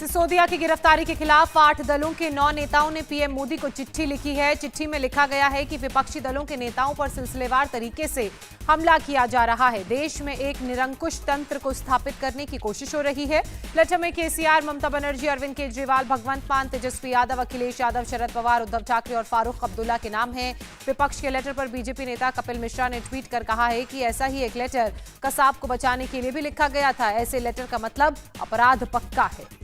सिसोदिया की गिरफ्तारी के खिलाफ 8 दलों के 9 नेताओं ने पीएम मोदी को चिट्ठी लिखी है। चिट्ठी में लिखा गया है कि विपक्षी दलों के नेताओं पर सिलसिलेवार तरीके से हमला किया जा रहा है। देश में एक निरंकुश तंत्र को स्थापित करने की कोशिश हो रही है। लेटर में केसीआर, ममता बनर्जी, अरविंद केजरीवाल, भगवंत मान, तेजस्वी यादव, अखिलेश यादव, शरद पवार, उद्धव ठाकरे और फारूक अब्दुल्ला के नाम हैं। विपक्ष के लेटर पर बीजेपी नेता कपिल मिश्रा ने ट्वीट कर कहा है कि ऐसा ही एक लेटर कसाब को बचाने के लिए भी लिखा गया था। ऐसे लेटर का मतलब अपराध पक्का है।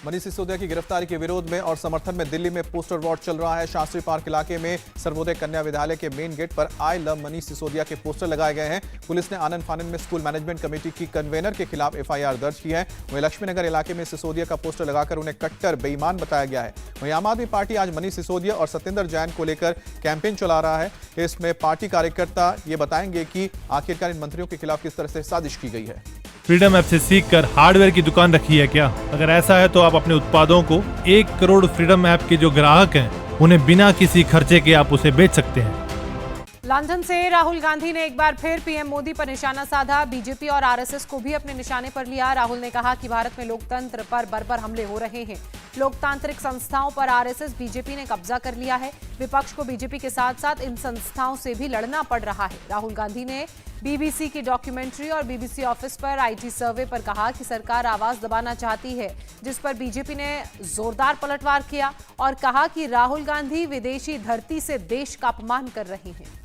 मनीष सिसोदिया की गिरफ्तारी के विरोध में और समर्थन में दिल्ली में पोस्टर वॉर चल रहा है। शास्त्री पार्क इलाके में सर्वोदय कन्या विद्यालय के मेन गेट पर आई लव मनीष सिसोदिया के पोस्टर लगाए गए हैं। पुलिस ने आनंद फानन में स्कूल मैनेजमेंट कमेटी की कन्वेनर के खिलाफ एफआईआर दर्ज की है। वहीं लक्ष्मीनगर इलाके में सिसोदिया का पोस्टर लगाकर उन्हें कट्टर बेईमान बताया गया है। वहीं आम आदमी पार्टी आज मनीष सिसोदिया और सत्येंद्र जैन को लेकर कैंपेन चला रहा है। इसमें पार्टी कार्यकर्ता ये बताएंगे कि आखिरकार इन मंत्रियों के खिलाफ किस तरह से साजिश की गई है। फ्रीडम ऐप से सीखकर हार्डवेयर की दुकान रखी है क्या? अगर ऐसा है तो आप अपने उत्पादों को 1 करोड़ फ्रीडम ऐप के जो ग्राहक हैं उन्हें बिना किसी खर्चे के आप उसे बेच सकते हैं। लंदन से राहुल गांधी ने एक बार फिर पीएम मोदी पर निशाना साधा। बीजेपी और आरएसएस को भी अपने निशाने पर लिया। राहुल ने कहा कि भारत में लोकतंत्र पर बर्बर हमले हो रहे हैं। लोकतांत्रिक संस्थाओं पर आरएसएस बीजेपी ने कब्जा कर लिया है। विपक्ष को बीजेपी के साथ साथ इन संस्थाओं से भी लड़ना पड़ रहा है। राहुल गांधी ने बीबीसी की डॉक्यूमेंट्री और बीबीसी ऑफिस पर आईटी सर्वे पर कहा कि सरकार आवाज दबाना चाहती है, जिस पर बीजेपी ने जोरदार पलटवार किया और कहा कि राहुल गांधी विदेशी धरती से देश का अपमान कर रहे हैं।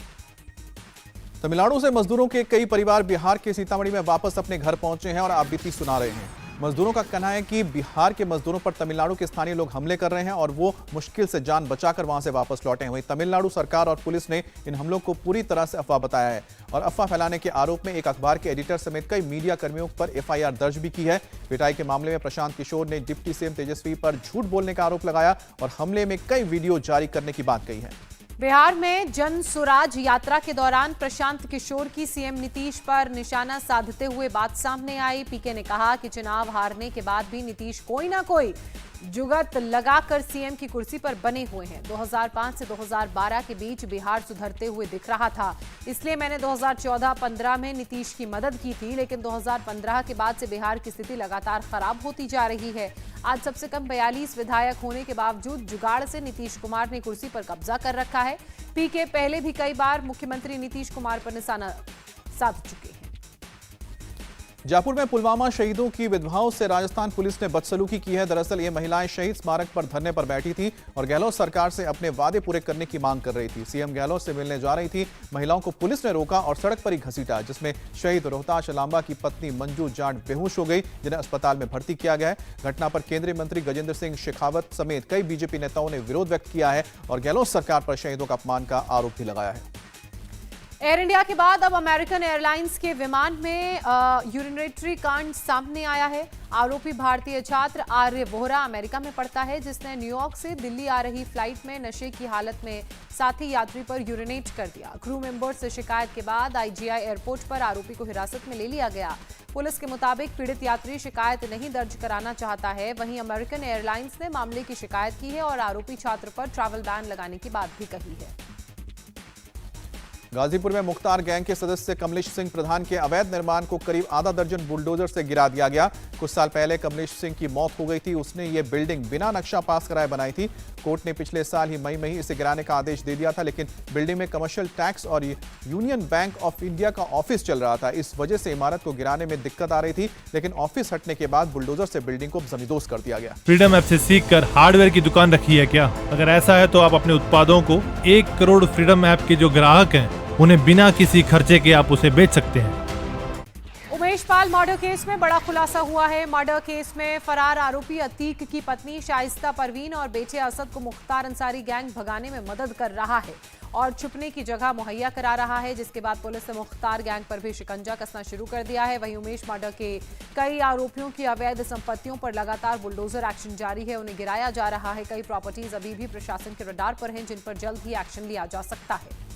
तमिलनाडु से मजदूरों के कई परिवार बिहार के सीतामढ़ी में वापस अपने घर पहुंचे हैं और आप बीती सुना रहे हैं। मजदूरों का कहना है कि बिहार के मजदूरों पर तमिलनाडु के स्थानीय लोग हमले कर रहे हैं और वो मुश्किल से जान बचाकर वहां से वापस लौटे हैं। वहीं तमिलनाडु सरकार और पुलिस ने इन हमलों को पूरी तरह से अफवाह बताया है और अफवाह फैलाने के आरोप में एक अखबार के एडिटर समेत कई मीडिया कर्मियों पर एफआईआर दर्ज भी की है। पिटाई के मामले में प्रशांत किशोर ने डिप्टी सीएम तेजस्वी पर झूठ बोलने का आरोप लगाया और हमले में कई वीडियो जारी करने की बात कही है। बिहार में जन स्वराज यात्रा के दौरान प्रशांत किशोर की सीएम नीतीश पर निशाना साधते हुए बात सामने आई। पीके ने कहा कि चुनाव हारने के बाद भी नीतीश कोई ना कोई जुगत लगाकर सीएम की कुर्सी पर बने हुए हैं। 2005 से 2012 के बीच बिहार सुधरते हुए दिख रहा था, इसलिए मैंने 2014-15 में नीतीश की मदद की थी, लेकिन 2015 के बाद से बिहार की स्थिति लगातार खराब होती जा रही है। आज सबसे कम 42 विधायक होने के बावजूद जुगाड़ से नीतीश कुमार ने कुर्सी पर कब्जा कर रखा है। पीके पहले भी कई बार मुख्यमंत्री नीतीश कुमार पर निशाना साध चुके हैं। जयपुर में पुलवामा शहीदों की विधवाओं से राजस्थान पुलिस ने बदसलूकी की है। दरअसल ये महिलाएं शहीद स्मारक पर धरने पर बैठी थी और गहलोत सरकार से अपने वादे पूरे करने की मांग कर रही थी। सीएम गहलोत से मिलने जा रही थी। महिलाओं को पुलिस ने रोका और सड़क पर ही घसीटा, जिसमें शहीद रोहताश लांबा की पत्नी मंजू जाट बेहोश हो गई, जिन्हें अस्पताल में भर्ती किया गया है। घटना पर केंद्रीय मंत्री गजेंद्र सिंह शेखावत समेत कई बीजेपी नेताओं ने विरोध व्यक्त किया है और गहलोत सरकार पर शहीदों का अपमान का आरोप भी लगाया है। एयर इंडिया के बाद अब अमेरिकन एयरलाइंस के विमान में यूरिनरी कांड सामने आया है। आरोपी भारतीय छात्र आर्य वोहरा अमेरिका में पढ़ता है, जिसने न्यूयॉर्क से दिल्ली आ रही फ्लाइट में नशे की हालत में साथी यात्री पर यूरिनेट कर दिया। क्रू मेंबर से शिकायत के बाद आईजीआई एयरपोर्ट पर आरोपी को हिरासत में ले लिया गया। पुलिस के मुताबिक पीड़ित यात्री शिकायत नहीं दर्ज कराना चाहता है। वहीं अमेरिकन एयरलाइंस ने मामले की शिकायत की है और आरोपी छात्र पर ट्रैवल बैन लगाने की बात भी कही है। गाजीपुर में मुख्तार गैंग के सदस्य कमलेश सिंह प्रधान के अवैध निर्माण को करीब आधा दर्जन बुलडोजर से गिरा दिया गया। कुछ साल पहले कमलेश सिंह की मौत हो गई थी। उसने ये बिल्डिंग बिना नक्शा पास कराए बनाई थी। कोर्ट ने पिछले साल ही मई में ही इसे गिराने का आदेश दे दिया था, लेकिन बिल्डिंग में कमर्शियल टैक्स और यूनियन बैंक ऑफ इंडिया का ऑफिस चल रहा था। इस वजह से इमारत को गिराने में दिक्कत आ रही थी, लेकिन ऑफिस हटने के बाद बुलडोजर से बिल्डिंग को जमींदोज कर दिया गया। फ्रीडम ऐप से सीखकर हार्डवेयर की दुकान रखी है क्या? अगर ऐसा है तो आप अपने उत्पादों को 1 करोड़ फ्रीडम ऐप के जो ग्राहक हैं उन्हें बिना किसी खर्चे के आप उसे बेच सकते हैं। उमेश पाल मर्डर केस में बड़ा खुलासा हुआ है। मर्डर केस में फरार आरोपी अतीक की पत्नी शाइस्ता परवीन और बेटे असद को मुख्तार अंसारी गैंग भगाने में मदद कर रहा है और छुपने की जगह मुहैया करा रहा है, जिसके बाद पुलिस ने मुख्तार गैंग पर भी शिकंजा कसना शुरू कर दिया है। वहीं उमेश मर्डर के कई आरोपियों की अवैध संपत्तियों पर लगातार बुलडोजर एक्शन जारी है, उन्हें गिराया जा रहा है। कई प्रॉपर्टीज अभी भी प्रशासन के रडार पर हैं, जिन पर जल्द ही एक्शन लिया जा सकता है।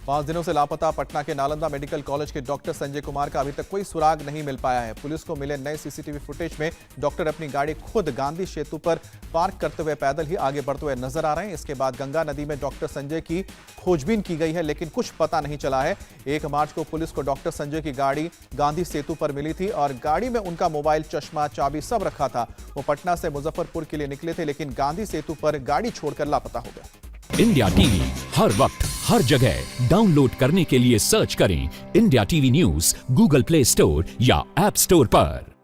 5 दिनों से लापता पटना के नालंदा मेडिकल कॉलेज के डॉक्टर संजय कुमार का अभी तक कोई सुराग नहीं मिल पाया है। पुलिस को मिले नए सीसीटीवी फुटेज में डॉक्टर अपनी गाड़ी खुद गांधी सेतु पर पार्क करते हुए पैदल ही आगे बढ़ते हुए नजर आ रहे हैं। इसके बाद गंगा नदी में डॉक्टर संजय की खोजबीन की गई है, लेकिन कुछ पता नहीं चला है। 1 मार्च को पुलिस को डॉक्टर संजय की गाड़ी गांधी सेतु पर मिली थी और गाड़ी में उनका मोबाइल, चश्मा, चाबी सब रखा था। वो पटना से मुजफ्फरपुर के लिए निकले थे, लेकिन गांधी सेतु पर गाड़ी छोड़कर लापता हो गए। इंडिया टीवी हर वक्त हर जगह डाउनलोड करने के लिए सर्च करें India TV news Google play store या ऐप स्टोर पर।